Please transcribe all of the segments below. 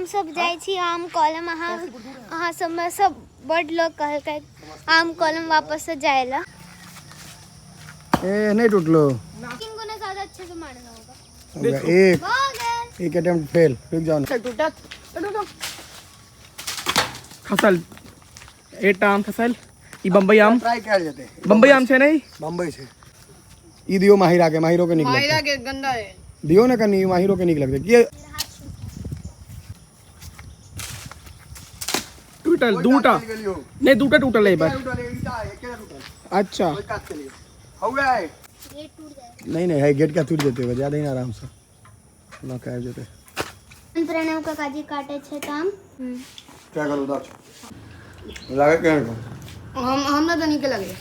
सब जाए छी आम कॉलम अहाँ सब में सब बड़ लोग कहल आम कॉलम वापस से जाएला। ए नहीं टूटलो, 3 गुना ज्यादा अच्छे से मारना होगा। एक अटेम्प्ट फेल। रुक जाओ ना। टूटा खसल एटा आम खसल। ई बम्बई आम ट्राई कर जेते। बम्बई आम छे नहीं बम्बई से ई दियो माहिरा के निक लगते। माहिरा के गंदा है दियो ना कनी माहिरो के निक लगते। ये टूटल दूटा नहीं दूटा टूटल है एक बार। अच्छा नहीं है गेट का टूट देते हो ज्यादा ही आराम से ना कह देते। प्रणव का काजी काटे छे काम क्या करू दाच लागे के हम ना तो निकल लगे।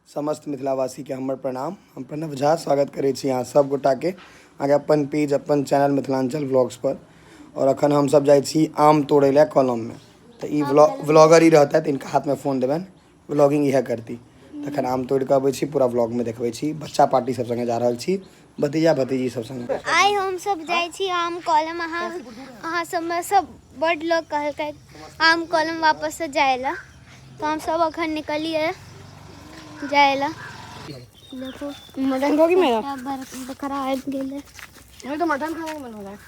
समस्त मिथिलावासी के हमर प्रणाम। हम प्रणव झा स्वागत करे छी यहाँ सब गोटा के आगे अपन पेज अपन चैनल मिथिलांचल व्लॉग्स पर। और अखन हम सब जाए छी आम तोड़े ला कॉलम में। तो ई व्लॉगर ही रहता है तो इनका हाथ में फोन देबन व्लॉगिंग यह करती। तखन आम तोड़ के अबै छी पूरा व्लॉग में देखबै छी। बच्चा पार्टी सब संगे जा रहल छी भतीजा भतीजी सब संगे। आई हम सब जाए छी आम कॉलम अहाँ सब में सब बड़ लोग कहल आम कॉलम वापस से जाएला। तो हम सब अखन निकलिए जाएला। देखो मटन खाओगी मेरा बकरा आ गेले। मैं तो मटन खाने का मन हो रहा है।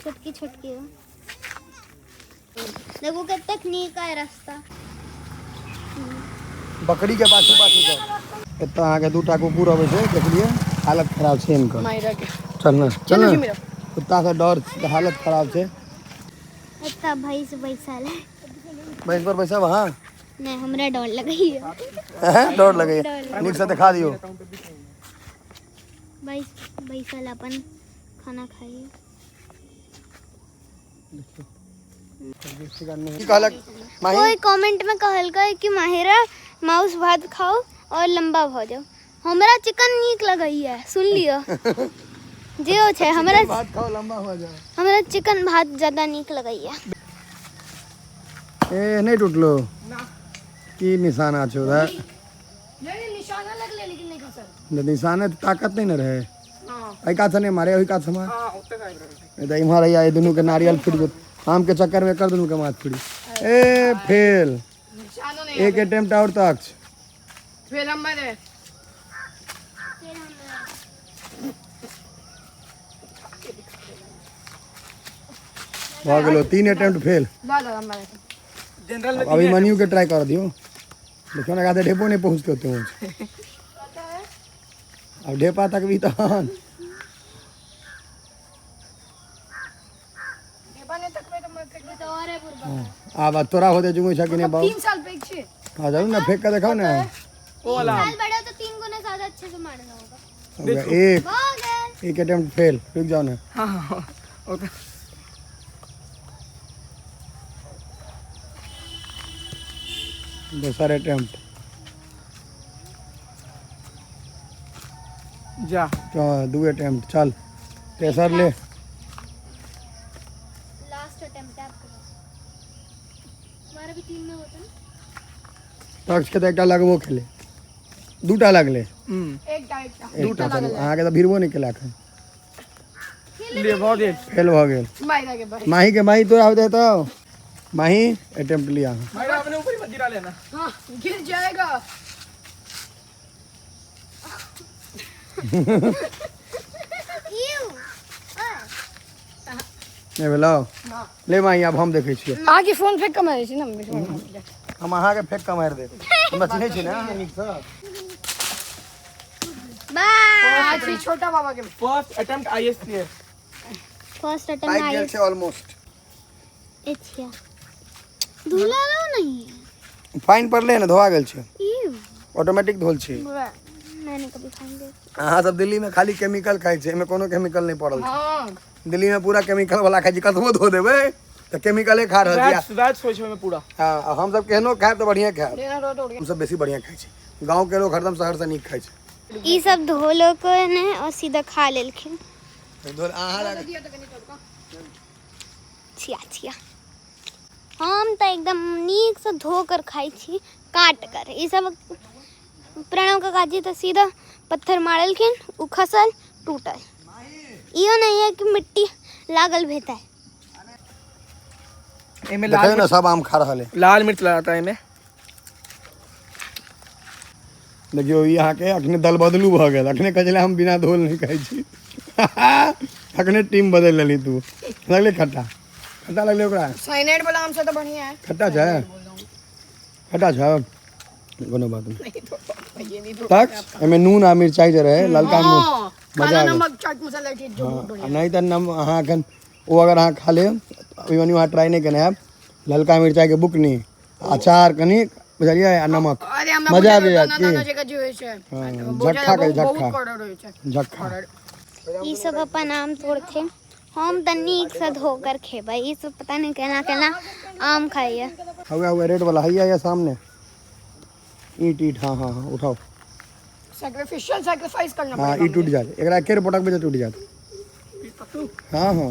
छोटकी छोटकी देखो कितना नीक है रास्ता। बकरी के पाछू पाछू तो इतना आगे दूटा कुकुर अबै छै देखलिए हालत खराब छै इनका। माहिरा के चल ना कुत्ता से डर हालत खराब छै। इतना भैंस बैसल है। भैंस पर बैसा वहाँ नहीं हमरा डर लगई है। डर लगे नीक से दिखा दियो। बैसल अपन खाना खाइए। कोई कमेंट में कहल कि माहिरा मांस भात खाओ और लंबा हो जाओ। हमरा चिकन नीक लगई है सुन लियो। जो छे हमरा भात खाओ लंबा हो जाओ। हमरा चिकन भात ज्यादा नीक लगई है। ए नहीं टूटलो ना की निशाना छो रे। नहीं निशाना लगले लेकिन नहीं खसल। निशाने तो ताकत नहीं न रहे। हां आई का से मारे ओही का से मार। हां ओते का रहे। इधर इमहर या ये दोनों के नारियल फूट गो आम के चक्कर में कर दोनों के माथ फूटी। ए फेल निशाना नहीं एक अटेम्प्ट और तक फिर हम मेरे हो गेलो 3 अटेम्प्ट फेल। ला ला हमारे जनरल में अभी मनियू के ट्राई कर दियो। देखो ना गाते ढेपो नहीं पहुंचते होते हो। अब ढेपा तक भी तो अब तोरा होते जुमो छ कि नहीं बाबू 3 साल पे छे। हां जरूर ना फेंक के दिखाओ ना। ओ वाला साल बड़ा तो 3 गुना ज्यादा अच्छे से मारना होगा। हो गया एक अटेम्प्ट फेल। रुक जाओ ना। हां ओके दूसरा अटेम्प्ट जा तो 2 अटेम्प्ट चल तेसर ले। लास्ट अटेम्प्ट आप करो। हमारा भी 3 में होता ना। टच के तो एकटा लगबो खेले दूटा लगले एक डाइट दूटा अहाँ के तो भिड़बो नहीं केला खन ले बहुत दे फेल हो गेल। माहिरा के भाई माही के माही तोरा होते तो माही अटेम्प्ट लिया। माहिरा अपने ऊपर ही मत गिरा लेना। हां गिर जाएगा। नहीं भेलो ले माही अब हम देखे छियै। आगे फोन फेंक के मारे छी ना हम अहाँ के फेंक के मार दे। हम चिन्है छी ना नीक से। बाय आज ही छोटा बाबा के first attempt IAS clear. First पाइप अटेम्प्ट गेल आई छै ऑलमोस्ट। अच्छा धुला लो नहीं फाइन पड़ले ना धोआ गेल छै यू ऑटोमेटिक धोल छै। मैंने कभी खाएंगे। अहाँ सब दिल्ली में खाली केमिकल खाइ छै एमे कोनो केमिकल नहीं पड़ल छै। हां दिल्ली में पूरा केमिकल वाला खाइ छै कतबो धो देबै तो केमिकले खा रहल छी। दैट्स सोच में पूरा। हां हम सब केहनो खाए तो बढ़िया खाए। लेना रोड हम सब बेसी बढ़िया खाइ छै। गांव के लोग हरदम शहर से नीक खाइ छै। ई सब धोलो को ने और सीधा खा लेलखिन। धोल अहाँ लग छिया छिया हम तो एकदम नीक से धो कर खाई छी काट कर। ई सब प्रणव का काजी तो सीधा पत्थर मारलखिन उ खसल टूटल। इहो नहीं है कि मिट्टी लागल भेता है। इनमें देखियो ना सब आम खा रहा है। लाल मिर्च लगाता है इनमें। देखियो यहाँ के अखने दल बदलू भ गेल। अखने कहे हम बिना धोल नहीं खाई छी। अखने टीम बदल लेली तू। लगले खट्टा खट्टा लगले ओकरा। साइनाइड वाला आम से तो बढ़िया है। खट्टा छै खट्टा छै कोनो बात नहीं। ये नहीं तो तक एमे नून आ मिरचाई जे रहे ललका नून मजा काला आ गेल। नमक चाट मसाला ठीक जो बहुत बढ़िया। नहीं तो नम अहाँ अखन वो अगर अहाँ खा ले अभी मनी वहाँ ट्राई नहीं करने ललका मिरचाई के बुकनी अचार कनी बुझलिए आ नमक अरे हमरा मजा आबि बुझाइया जायत नाना की। जी के जे होय छै झक्खा के झक्खा कड़र होय छै। झक्खा ई सब अपन आम तोड़ते हम तो नीक से धोकर खेबै। ई सब पता नहीं केना केना आम खाइए। हुआ रेड वाला है या सामने ईट ईट हाँ हाँ हाँ उठाओ। सैक्रिफिशियल सैक्रिफाइस करना हाँ पड़ेगा। ई टूट जाए एकरा एके पटक पे टूट जाए। हाँ हाँ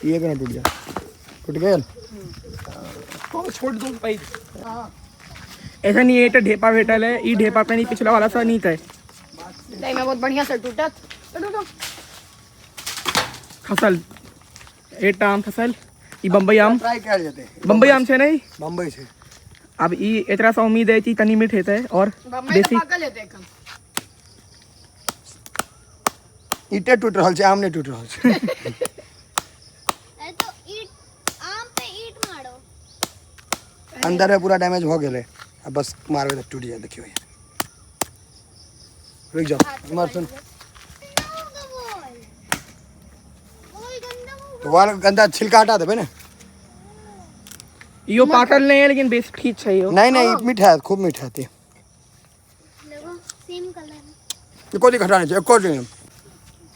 ये केना टूट जाए टूट गेल। तो छोड़ दूं भाई। ऐसा नहीं है तो ढेपा भेटल है। ई ढेपा पे नहीं पिछला वाला सा नहीं था। नहीं मैं बहुत बढ़िया से टूटा तो खसल एटा आम खसल। ई बम्बई आम ट्राई कर जेते बम्बई आम छे नहीं। बम्बई से अब ई इतना सा उम्मीद है कि तनी मीठ हेतै और बम्बई देसी तो पाकल लेते हैं। ईटे टूट रहल छै आम नहीं टूट रहल छै। तो ईट आम पे ईट मारो। अंदर में पूरा डैमेज हो गेले अब बस मारबे तो टूट जाए। देखियो रुक जाओ मार सुन तो वाल गंदा छिलका हटा देबे ना। यो पाकल नहीं है लेकिन बेस ठीक है यो। नहीं नहीं मीठा है खूब मीठा है। देखो सेम कलर ये कोली खटाने चाहिए एको दिन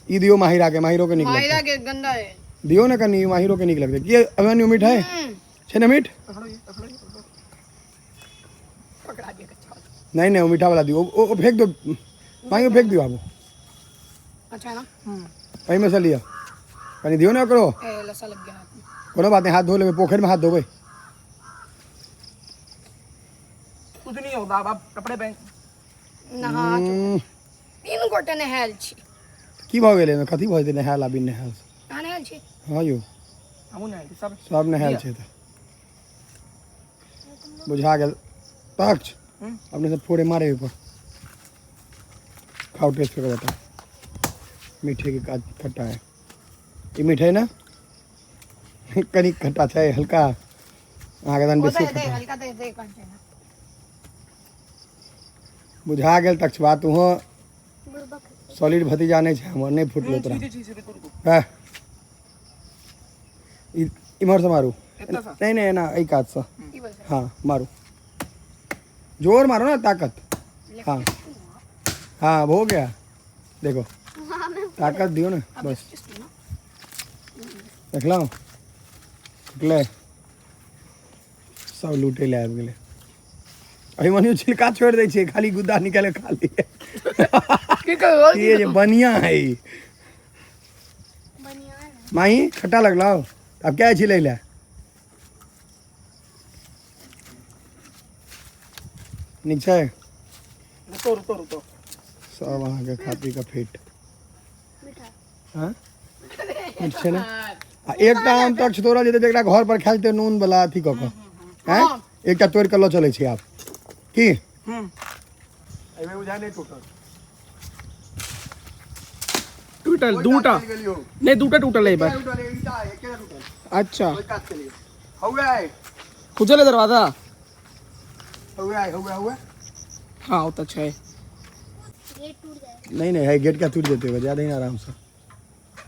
ई दियो माहिरा के माहिरो के निकल मायरा के गंदा है। दियो ना कनी माहिरो के निकल लगते ये अवन मीठ है छे ना मीठ। पकड़ा दिया कच्चा। नहीं नहीं वो मीठा वाला दियो वो फेंक दो माही फेंक दियो आप अच्छा है ना। वही में से लिया कनी दियो ना करो ए लसा लग गया हाथ में। कोनो बात नहीं हाथ धो लेबे पोखर में हाथ धोबे। कुछ नहीं होगा अब कपड़े पहन। नहा तीन गोटे नहायल छी। की भ गेले में कथी भ जेते नहाल आबि नहाल। कहाँ नहायल छी। हाँ यो हमू नहीं सब सब नहाल छै त बुझा गेल तक्ष अपने से फोड़े मारे ऊपर खाओ टेस्ट करके बताओ। मीठे के खट्टा है ये मीठा है ना कनी खट्टा छै हल्का आगे दन वो बेसी तो दे खट्टा हल्का दे काट देना। बुझा गेल तक्ष बात तू सॉलिड भतीजा नहीं छै हमर नहीं फुटलो तोरा। हां इमर से मारू नहीं नहीं ना एक हाथ से हाँ मारो जोर मारो ना ताकत। हाँ हाँ हो गया देखो ताकत दियो ना बस देख लो ले सब लूटे ले आबि गेले। अभी मनी छिलका छोड़ दै छै खाली गुद्दा निकाले खा लिए। की कहो ये जे बनिया है ई। माही खट्टा लगला अब क्या छिलै ले नीक छै रुको रुको रुको सब अहाँ के खा पी के फिट। हाँ मीठ छै ना आ एकटा आम तक तोड़ा जेते जेकरा घर पर खाइ ते नून वाला अथी क के हैं एकटा तोड़ के लो चलै छै आप की एमे बुझा नहीं टूटल दूटा नहीं दूटा टूटल है बार। अच्छा खुजल है दरवाजा। हाँ तो अच्छा है। गेट टूट जाएगा। नहीं नहीं है गेट क्या टूट देते हो ज्यादा ही ना आराम से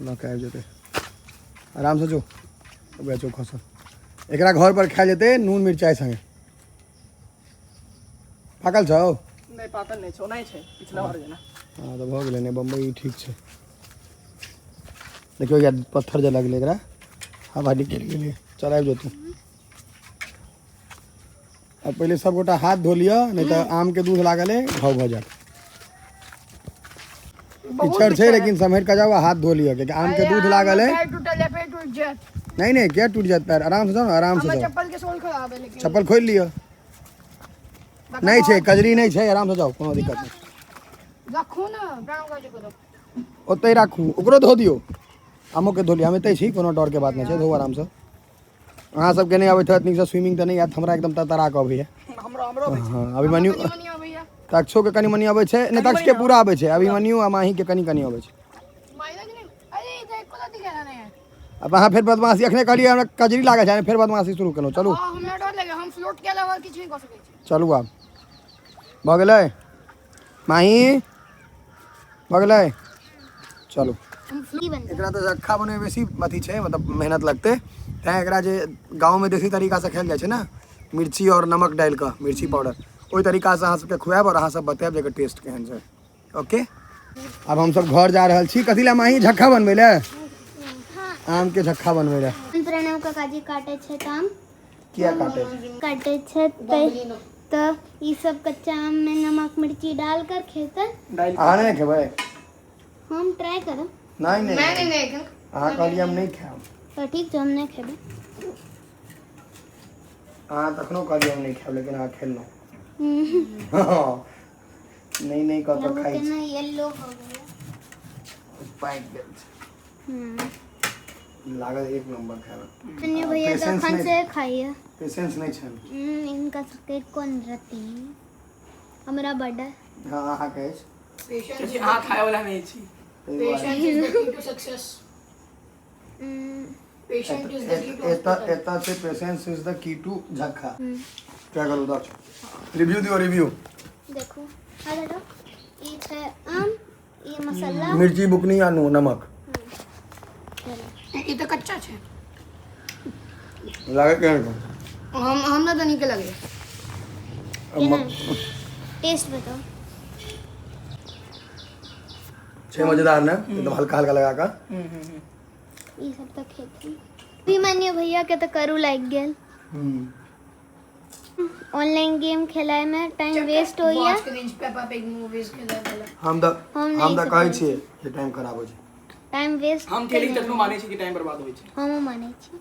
ना कह जेते आराम से जो अब चो खसल एकरा घर पर खा जेते नून मिर्चाई संगे पाकल छौ। नहीं पाकल नहीं छो नहीं छे पिछला बार जेना। हाँ तो भ गेलै ने बम्बई ठीक छै। देखियो यार पत्थर जे लगले एकरा हवा निकल गेलै चल आबि जो तू। अब पहले सब गोटा हाथ धो लिया नहीं तो आम के दूध लागल है घाव भ जात। पिछड़ छै लेकिन समेट का जाओ हाथ धो लिया क्योंकि आम के दूध लागल है। पैर टूटल है पैर टूट जाए। नहीं नहीं क्या टूट जाता है आराम से जाओ ना आराम से हमारे जाओ चप्पल के सोल खराब है लेकिन चप्पल खोल लियो नहीं छै कजरी नहीं छै आराम से जाओ कोनो दिक्कत नहीं रखो ना ब्राउन का जो करो। ओते राखू ओकरो धो दियो आमो के धोली हमें तय छी कोनो डर के बात नहीं छै धो आराम से अहाँ सबके नहीं आबैत हैत नीक से स्विमिंग तऽ नहीं आयत हमरा एकदम ततरा के अबैया हाँ अभिमन्यु मनिया भैया तक्षो के कनी मनी अबै छै नहीं तक्ष के पूरा अबै छै अभिमन्यु आ माही के कनी कनी अबै छै मायना कि नहीं अरे इधर एक कोला दिखा रहा है अब अहाँ फेर बदमाशी अखने कहलिए हमरा कजरी लागै छै फेर बदमाशी शुरू केलहुँ चलू हां हमरा डर लगे हम फ्लोट के अलावा किछ नहीं कर सकै छी चलू आब भऽ गेलै माही भऽ गेलै चलू की बनता एकरा तऽ झक्खा बनबै बेसी अथी छै मतलब मेहनत लगतै तैं एकरा जे गाँवमे देसी तरीकासँ खायल जाइ छै ने मिर्ची और नमक डालि कऽ मिर्ची पाउडर ओहि तरीकासँ अहाँ सबके खुआएब और अहाँ सब बतायब जेकर टेस्ट केहन छै ओके आब हमसब घर जा रहल छी कथी लए माही झक्खा बनबै लए आम के झक्खा बनबै लए प्रणव का काजी काटे छै तऽ आम किया काटे काटे छै तऽ ई सब कच्चा आम में नमक मिर्ची डालकर खेतै अहाँ नहि खेबै हम ट्राई करब नहीं नहीं मैं नहीं अहाँ कहलिए हम नहीं खाएब तो ठीक छै हम नहीं खेबै अहाँ तखनो कहलिए हम नहीं खाएब लेकिन अहाँ खेलहुँ नहीं नहीं कह कऽ खाइ छी केना येलो हो गेलै पाकि गेल छै लागत एक नंबर खाना कन्या भैया Patience तखन नहीं- से खाइए पेशेंस नहीं छनि इनका सबके कोन रहती हमरा बड़ा हाँ अहाँ कहै छी पेशेंस अहाँ खाए वाला नहीं छी ताहि दुआरे patience is the key to success patience is the key to एता से patience is the key to झक्खा क्या करू दक्ष रिव्यू दियो रिव्यू देखो आ देखो ई छै आम ई मसाला मिर्ची बुकनी या नमक ये तो कच्चा है लागे केहन हम ना तो नहीं के लगे केना टेस्ट बताओ छे मजेदार ना एकदम हल्का हल्का लगा कर ई सब तक खेती अभिमन्यु भैया के तो करू लाग गेल ऑनलाइन गेम खेलाय में टाइम वेस्ट होइया watch cringe Peppa pig movies के लेवल हम तऽ कहै छियै जे टाइम खराब होइ छै टाइम वेस्ट हम खेली तखनो माने छी कि टाइम बर्बाद होइ छै हम मानै छी